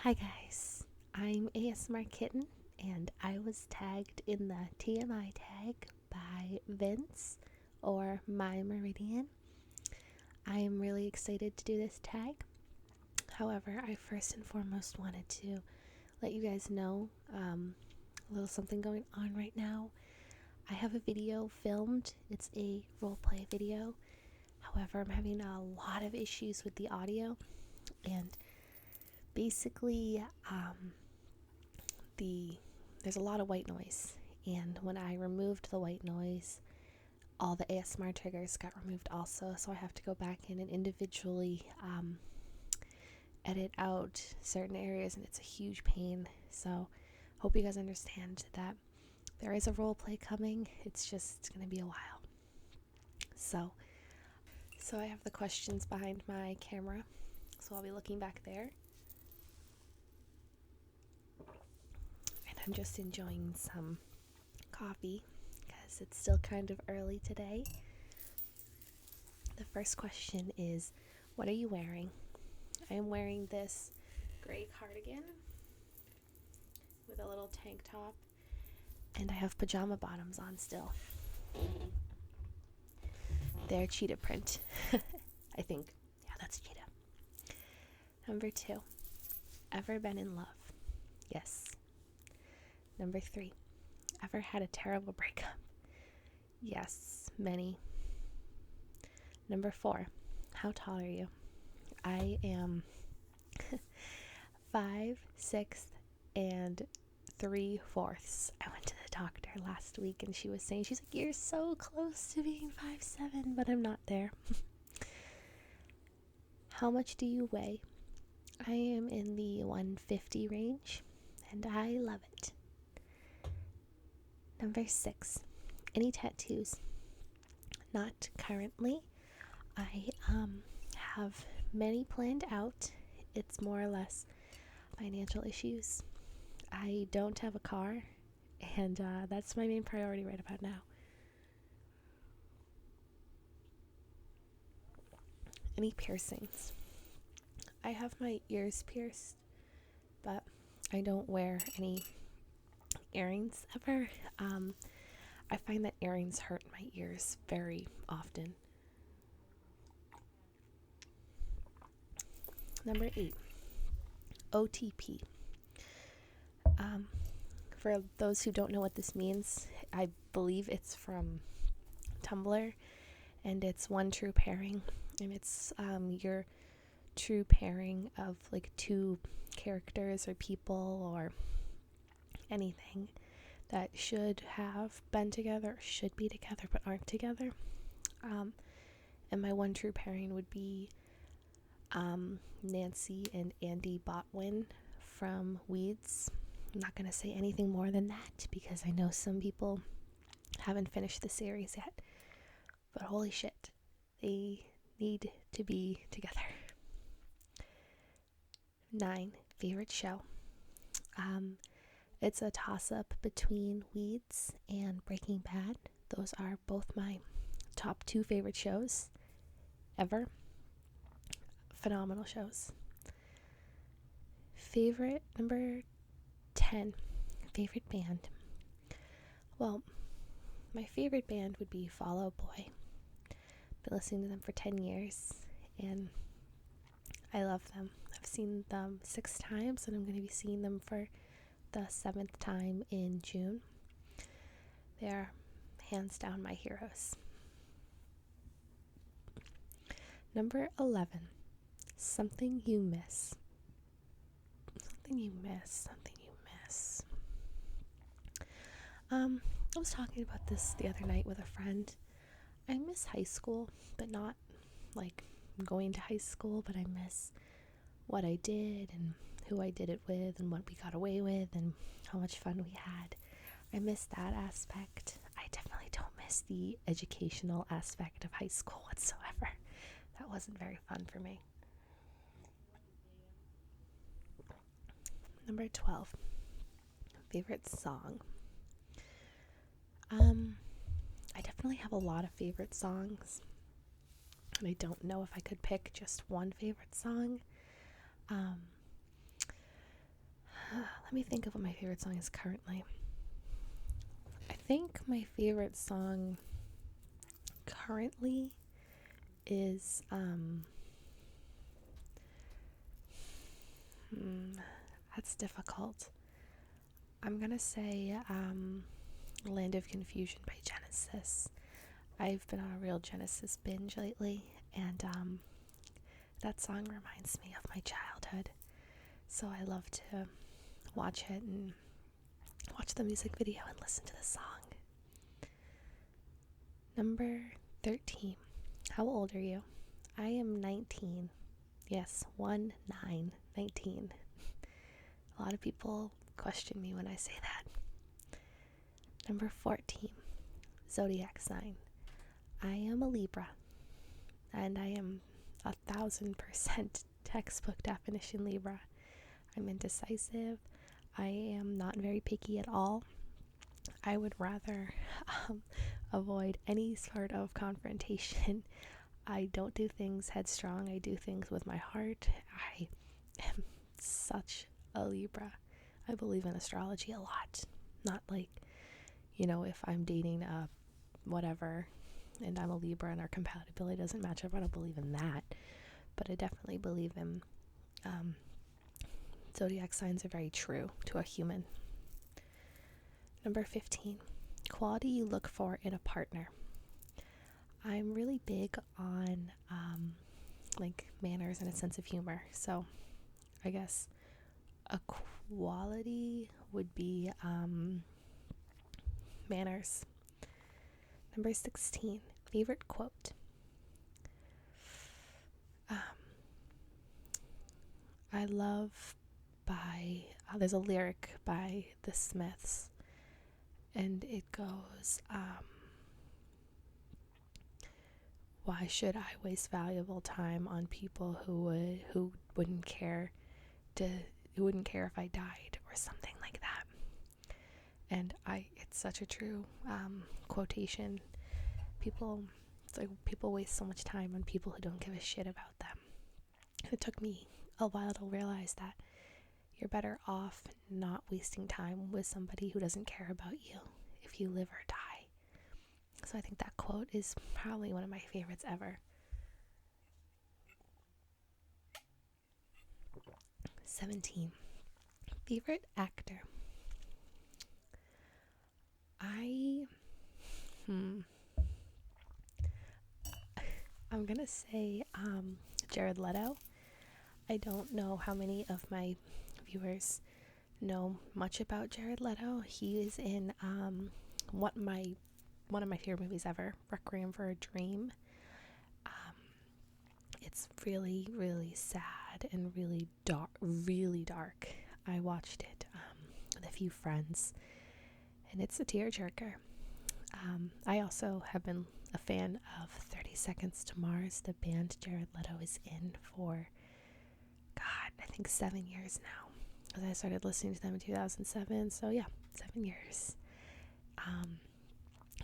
Hi guys, I'm ASMR Kitten and I was tagged in the TMI tag by Vince or My Meridian. I am really excited to do this tag. However, I first and foremost wanted to let you guys know a little something going on right now. I have a video filmed. It's a roleplay video. However, I'm having a lot of issues with the audio, and basically there's a lot of white noise, and when I removed the white noise, all the ASMR triggers got removed also, so I have to go back in and individually edit out certain areas, and it's a huge pain. So hope you guys understand that there is a role play coming. It's just gonna be a while. So I have the questions behind my camera, so I'll be looking back there. And I'm just enjoying some coffee because it's still kind of early today. The first question is, what are you wearing? I am wearing this gray cardigan with a little tank top, and I have pajama bottoms on still. They're cheetah print. I think. Yeah, that's cheetah. Number 2, ever been in love? Yes. Number 3, ever had a terrible breakup? Yes, many. Number 4, how tall are you? I am 5, 6, and 3/4. I went to the doctor last week and she's like, you're so close to being 5'7", but I'm not there. How much do you weigh? I am in the 150 range and I love it. Number 6, any tattoos? Not currently. I have many planned out. It's more or less financial issues. I don't have a car, and that's my main priority right about now. Any piercings? I have my ears pierced, but I don't wear any earrings ever. I find that earrings hurt my ears very often. Number 8, OTP. For those who don't know what this means, I believe it's from Tumblr, and it's one true pairing, and it's your true pairing of like two characters or people or anything that should have been together or should be together but aren't together. And my one true pairing would be Nancy and Andy Botwin from Weeds. I'm not going to say anything more than that because I know some people haven't finished the series yet, but holy shit, they need to be together. 9, favorite show. It's a toss-up between Weeds and Breaking Bad. Those are both my top 2 favorite shows ever. Phenomenal shows. Favorite number 10, favorite band. Well, my favorite band would be Fall Out Boy. Been listening to them for 10 years and I love them. I've seen them 6 times and I'm going to be seeing them for the 7th time in June. They're hands down my heroes. Number 11, something you miss. Something you miss. I was talking about this the other night with a friend. I miss high school, but not like going to high school, but I miss what I did and who I did it with and what we got away with and how much fun we had. I miss that aspect. I definitely don't miss the educational aspect of high school whatsoever. That wasn't very fun for me. Number 12, favorite song. I definitely have a lot of favorite songs, and I don't know if I could pick just one favorite song. Let me think of what my favorite song is currently. I think my favorite song currently is that's difficult. I'm gonna say Land of Confusion by Genesis. I've been on a real Genesis binge lately, and that song reminds me of my childhood. So I love to watch it and watch the music video and listen to the song. Number 13. How old are you? I am 19. Yes, 19. A lot of people question me when I say that. Number 14. Zodiac sign. I am a Libra, and I am 1000% textbook definition Libra. I'm indecisive. I am not very picky at all. I would rather avoid any sort of confrontation. I don't do things headstrong. I do things with my heart. I am such a Libra. I believe in astrology a lot. Not like, if I'm dating a whatever and I'm a Libra and our compatibility doesn't match up, I don't believe in that. But I definitely believe in zodiac signs are very true to a human. Number 15. Quality you look for in a partner. I'm really big on manners and a sense of humor. So I guess a quality would be manners. Number 16. Favorite quote. I love there's a lyric by the Smiths, and it goes, why should I waste valuable time on people who wouldn't care if I died, or something like that. And it's such a true quotation. People waste so much time on people who don't give a shit about them. It took me a while to realize that you're better off not wasting time with somebody who doesn't care about you if you live or die. So I think that quote is probably one of my favorites ever. 17. Favorite actor. I'm gonna say Jared Leto. I don't know how many of my viewers know much about Jared Leto. He is in one of my favorite movies ever, Requiem for a Dream. It's really, really sad and really dark. I watched it with a few friends, and it's a tearjerker. I also have been a fan of 30 Seconds to Mars, the band Jared Leto is in for, I think 7 years now. Because I started listening to them in 2007, so yeah, 7 years.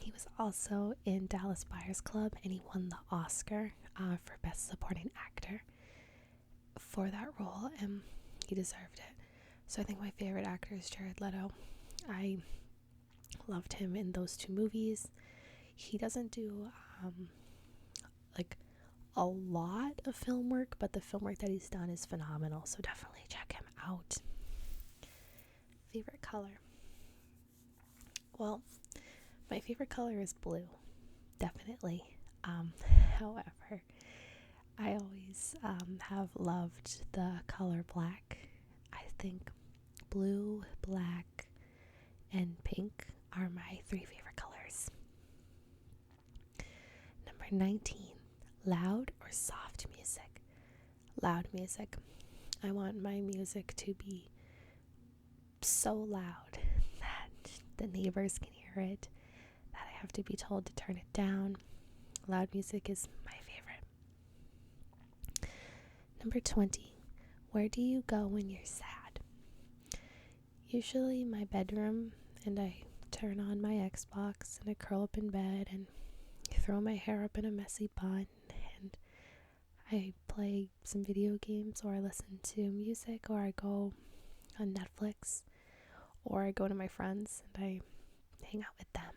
He was also in Dallas Buyers Club, and he won the Oscar for Best Supporting Actor for that role, and he deserved it. So I think my favorite actor is Jared Leto. I loved him in those two movies. He doesn't do a lot of film work, but the film work that he's done is phenomenal, so definitely check him out. Favorite color. Well, my favorite color is blue, definitely. However, I always have loved the color black. I think blue, black, and pink are my 3 favorite colors. Number 19. Loud or soft music? Loud music. I want my music to be so loud that the neighbors can hear it, that I have to be told to turn it down. Loud music is my favorite. Number 20. Where do you go when you're sad? Usually my bedroom, and I turn on my Xbox and I curl up in bed and throw my hair up in a messy bun, and I play some video games, or I listen to music, or I go on Netflix or I go to my friends and I hang out with them.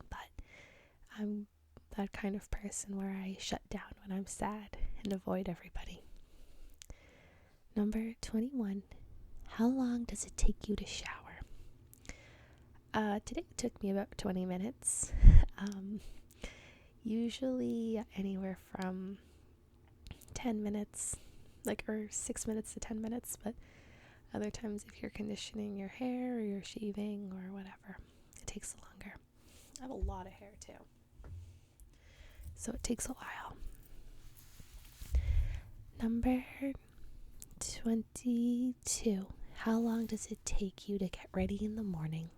But I'm that kind of person where I shut down when I'm sad and avoid everybody. Number 21. How long does it take you to shower? Today it took me about 20 minutes. Usually anywhere from 10 minutes, or 6 minutes to 10 minutes, but other times if you're conditioning your hair or you're shaving or whatever, it takes longer. I have a lot of hair too, so it takes a while. Number 22. How long does it take you to get ready in the morning?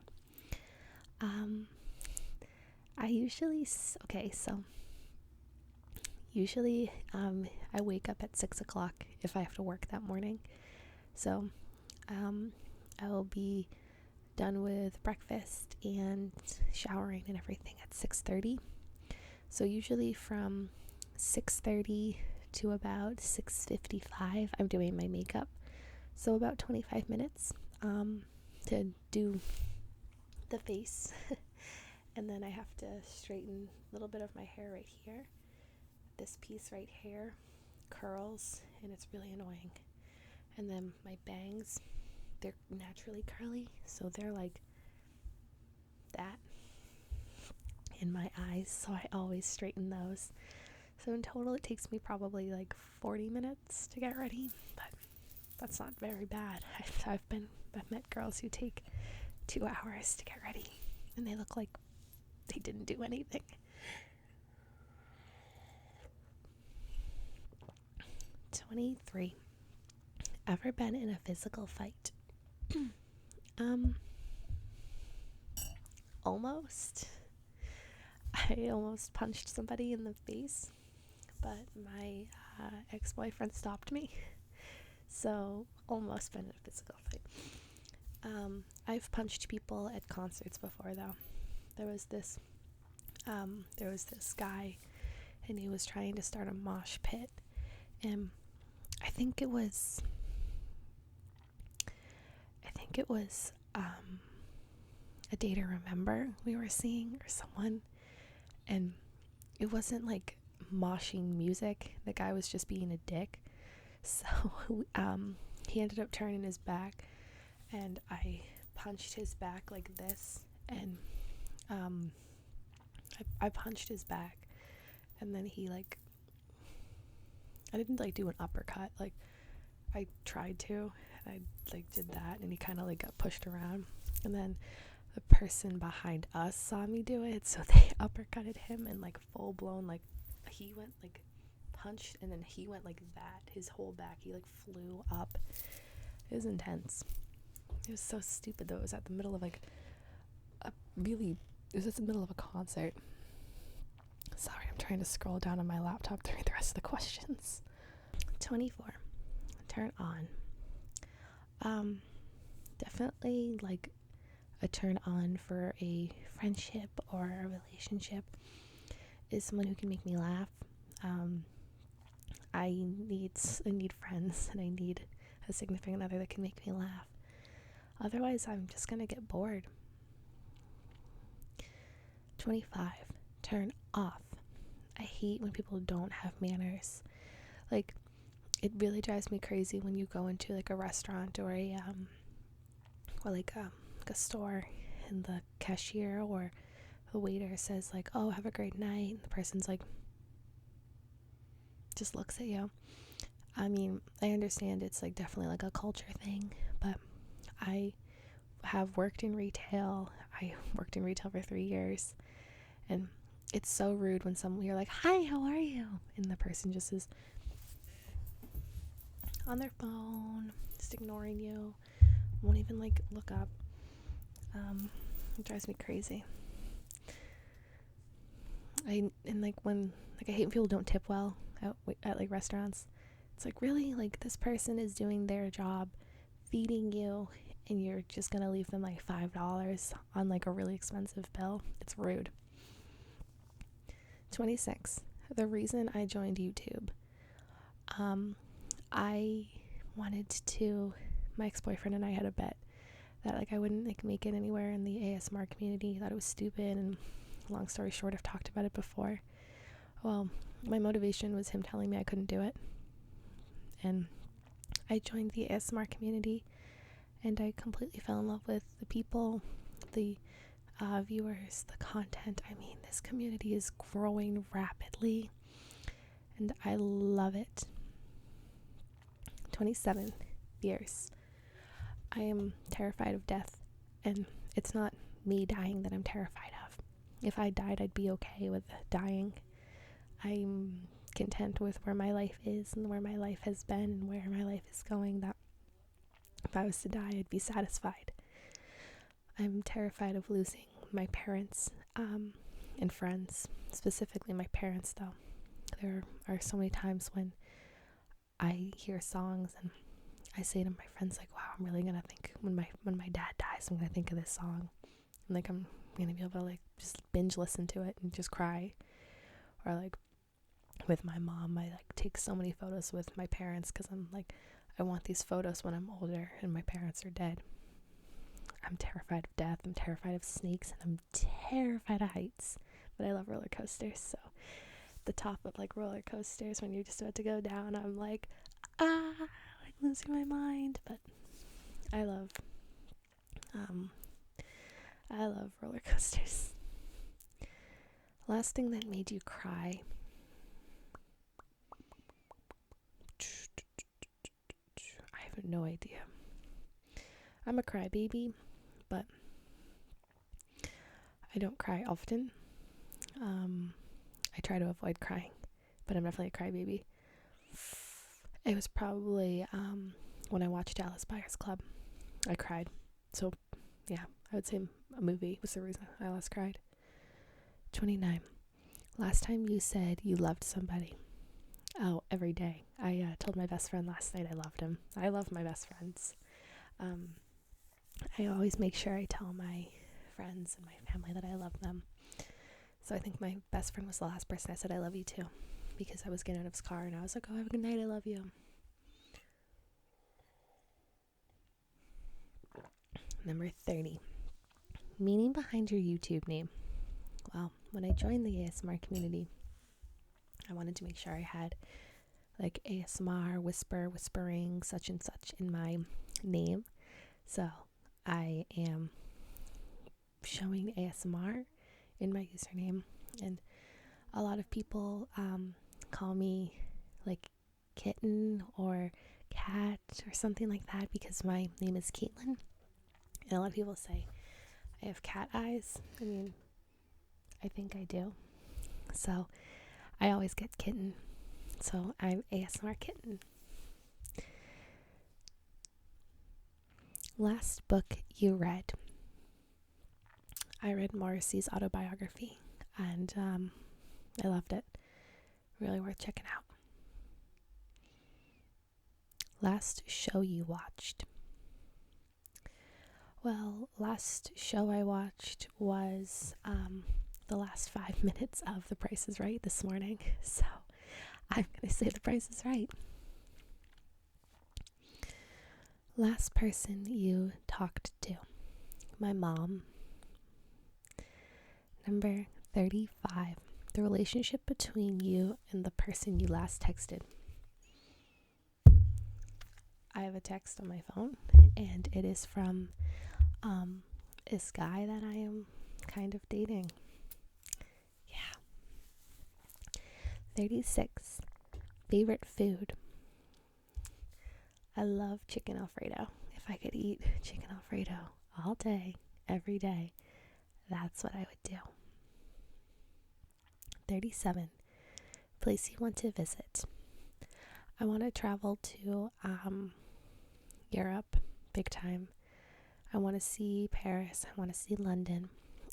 Usually I wake up at 6 o'clock if I have to work that morning. So I will be done with breakfast and showering and everything at 6:30. So usually from 6:30 to about 6:55 I'm doing my makeup. So about 25 minutes to do the face. And then I have to straighten a little bit of my hair right here. This piece right here curls and it's really annoying. And then my bangs, they're naturally curly, so they're like that. And my eyes, so I always straighten those. So in total it takes me probably 40 minutes to get ready, but that's not very bad. I've met girls who take 2 hours to get ready and they look like they didn't do anything. 23. Ever been in a physical fight? Almost. I almost punched somebody in the face, but my ex-boyfriend stopped me. So almost been in a physical fight. I've punched people at concerts before though. There was this guy and he was trying to start a mosh pit, and I think it was a Day to Remember we were seeing or someone, and it wasn't moshing music. The guy was just being a dick. So he ended up turning his back and I punched his back like this, and I punched his back, and then he I didn't do an uppercut. I tried to, and I did that, and he kind of got pushed around, and then the person behind us saw me do it, so they uppercutted him, and full blown he went punched, and then he went that. His whole back, he flew up. It was intense. It was so stupid though. It was at the middle of it was at the middle of a concert. Sorry, I'm trying to scroll down on my laptop to read the rest of the questions. 24. Turn on. Definitely a turn on for a friendship or a relationship is someone who can make me laugh. I need friends, and I need a significant other that can make me laugh. Otherwise, I'm just gonna get bored. 25. Turn off. I hate when people don't have manners. It really drives me crazy when you go into a restaurant or a store, and the cashier or the waiter says oh, have a great night, and the person's just looks at you. I mean, I understand it's definitely a culture thing, but I have worked in retail. I worked in retail for 3 years, and it's so rude when you're like, hi, how are you? And the person just is on their phone, just ignoring you, won't even look up. It drives me crazy. I hate when people don't tip well at restaurants. It's really this person is doing their job feeding you, and you're just gonna leave them $5 on a really expensive bill. It's rude. 26. The reason I joined YouTube. My ex-boyfriend and I had a bet that like I wouldn't like make it anywhere in the ASMR community. I thought it was stupid, and long story short, I've talked about it before. Well, my motivation was him telling me I couldn't do it, and I joined the ASMR community, and I completely fell in love with the people, the viewers, the content. I mean, this community is growing rapidly, and I love it. 27 years. I am terrified of death, and it's not me dying that I'm terrified of. If I died, I'd be okay with dying. I'm content with where my life is and where my life has been and where my life is going, that if I was to die, I'd be satisfied. I'm terrified of losing my parents and friends, specifically my parents, though. There are so many times when I hear songs and I say to my friends, like, wow, I'm really gonna think when my dad dies, I'm gonna think of this song, and like I'm gonna be able to like just binge listen to it and just cry. Or like with my mom, I like take so many photos with my parents because I'm like, I want these photos when I'm older and my parents are dead. I'm terrified of death, I'm terrified of snakes, and I'm terrified of heights, but I love roller coasters. So the top of like roller coasters, when you're just about to go down, I'm like losing my mind. But I love roller coasters. Last thing that made you cry. I have no idea. I'm a crybaby, but I don't cry often. I try to avoid crying, but I'm definitely a crybaby. It was probably when I watched Dallas Buyers Club. I cried. So yeah, I would say a movie was the reason I last cried. 29. Last time you said you loved somebody. Oh, every day. I told my best friend last night I loved him. I love my best friends. I always make sure I tell my friends and my family that I love them. So I think my best friend was the last person I said I love you to, because I was getting out of his car and I was like, oh, have a good night, I love you. Number 30. Meaning behind your YouTube name. Well, when I joined the ASMR community, I wanted to make sure I had like ASMR, whispering, such and such in my name. So I am showing ASMR in my username, and a lot of people call me like Kitten or Cat or something like that because my name is Caitlin. And a lot of people say I have cat eyes. I mean, I think I do. So I always get Kitten. So I'm ASMR Kitten. Last book you read. I read Morrissey's autobiography, and I loved it. Really worth checking out. Last show you watched. Well, last show I watched was the last 5 minutes of The Price is Right this morning. So I'm going to say The Price is Right. Last person you talked to. My mom. Number 35. The relationship between you and the person you last texted. I have a text on my phone, and it is from this guy that I am kind of dating. Yeah. 36. Favorite food. I love chicken Alfredo. If I could eat chicken Alfredo all day, every day, that's what I would do. 37. Place you want to visit. I want to travel to Europe, big time. I want to see Paris. I want to see London.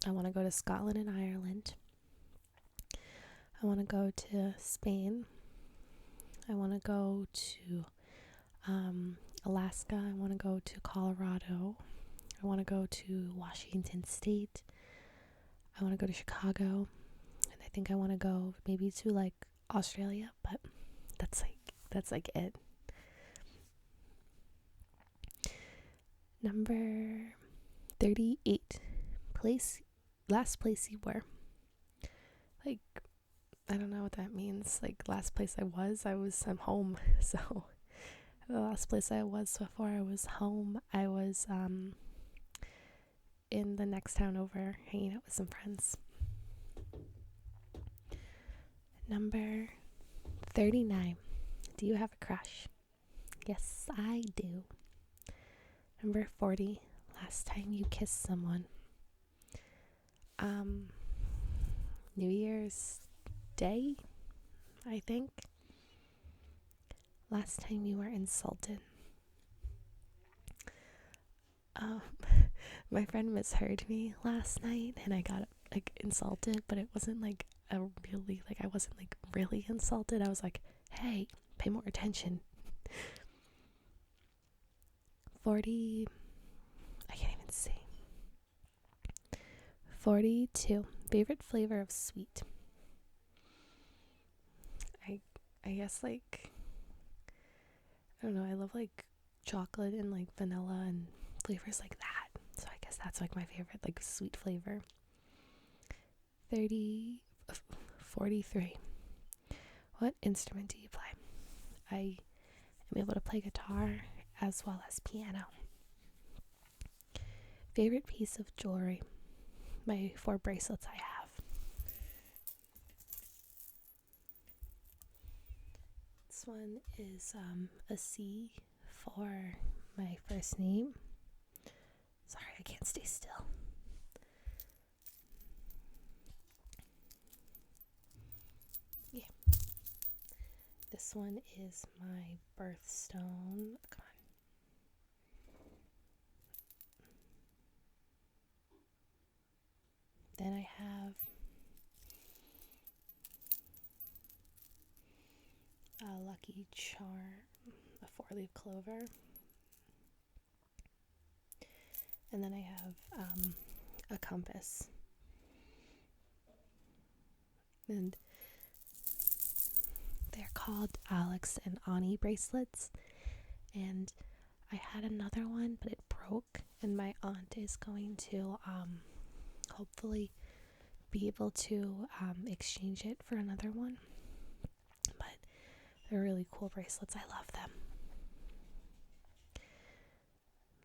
I want to go to Scotland and Ireland. I want to go to Spain. I want to go to Alaska. I want to go to Colorado. I want to go to Washington State. I want to go to Chicago. And I think I want to go maybe to like Australia, but that's like it. Number 38. Last place you were. Like, I don't know what that means. Like, last place I'm home. So, the last place I was before I was home, I was in the next town over, hanging out with some friends. Number 39. Do you have a crush? Yes, I do. Number 40. Last time you kissed someone. New Year's Day, I think. Last time you were insulted. My friend misheard me last night and I got like insulted, but it wasn't like I wasn't like really insulted. I was like, hey, pay more attention. 40, I can't even see. 42, favorite flavor of sweet. I guess like, I don't know, I love like chocolate and like vanilla and flavors like that. So I guess that's like my favorite like sweet flavor. 43. What instrument do you play? I am able to play guitar as well as piano. Favorite piece of jewelry? My 4 bracelets I have. This one is a C for my first name. Sorry, I can't stay still. Yeah. This one is my birthstone. Come on. Then I have a lucky charm, a 4-leaf clover. And then I have a compass. And they're called Alex and Ani bracelets. And I had another one, but it broke. And my aunt is going to hopefully be able to exchange it for another one. But they're really cool bracelets. I love them.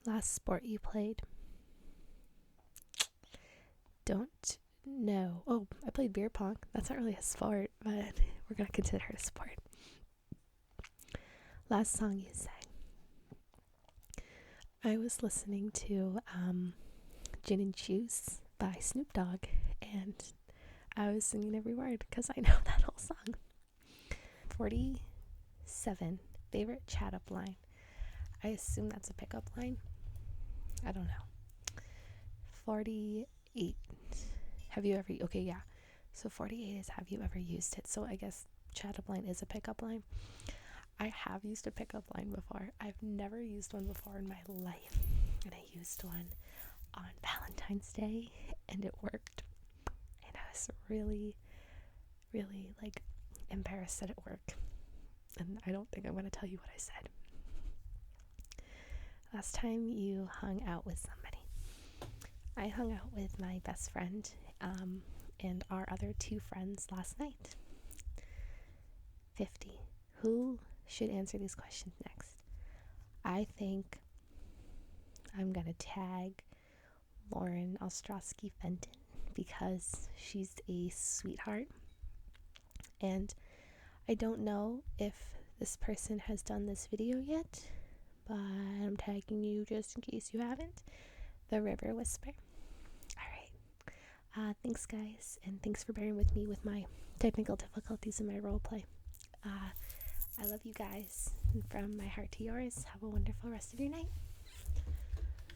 Last sport you played? Don't know. Oh, I played beer pong. That's not really a sport, but we're going to consider it a sport. Last song you sang? I was listening to Gin and Juice by Snoop Dogg, and I was singing every word because I know that whole song. 47. Favorite chat up line? I assume that's a pickup line. I don't know. 48. Have you ever... Okay, yeah. So 48 is have you ever used it? So I guess chat up line is a pickup line. I have used a pickup line before. I've never used one before in my life. And I used one on Valentine's Day and it worked. And I was really, really like embarrassed that it worked. And I don't think I'm going to tell you what I said. Last time you hung out with somebody? I hung out with my best friend and our other 2 friends last night. 50. Who should answer these questions next? I think I'm going to tag Lauren Ostrowski Fenton because she's a sweetheart. And I don't know if this person has done this video yet, but I'm tagging you just in case you haven't. The River Whisper. Alright. Thanks guys, and thanks for bearing with me with my technical difficulties in my roleplay. I love you guys, and from my heart to yours, have a wonderful rest of your night.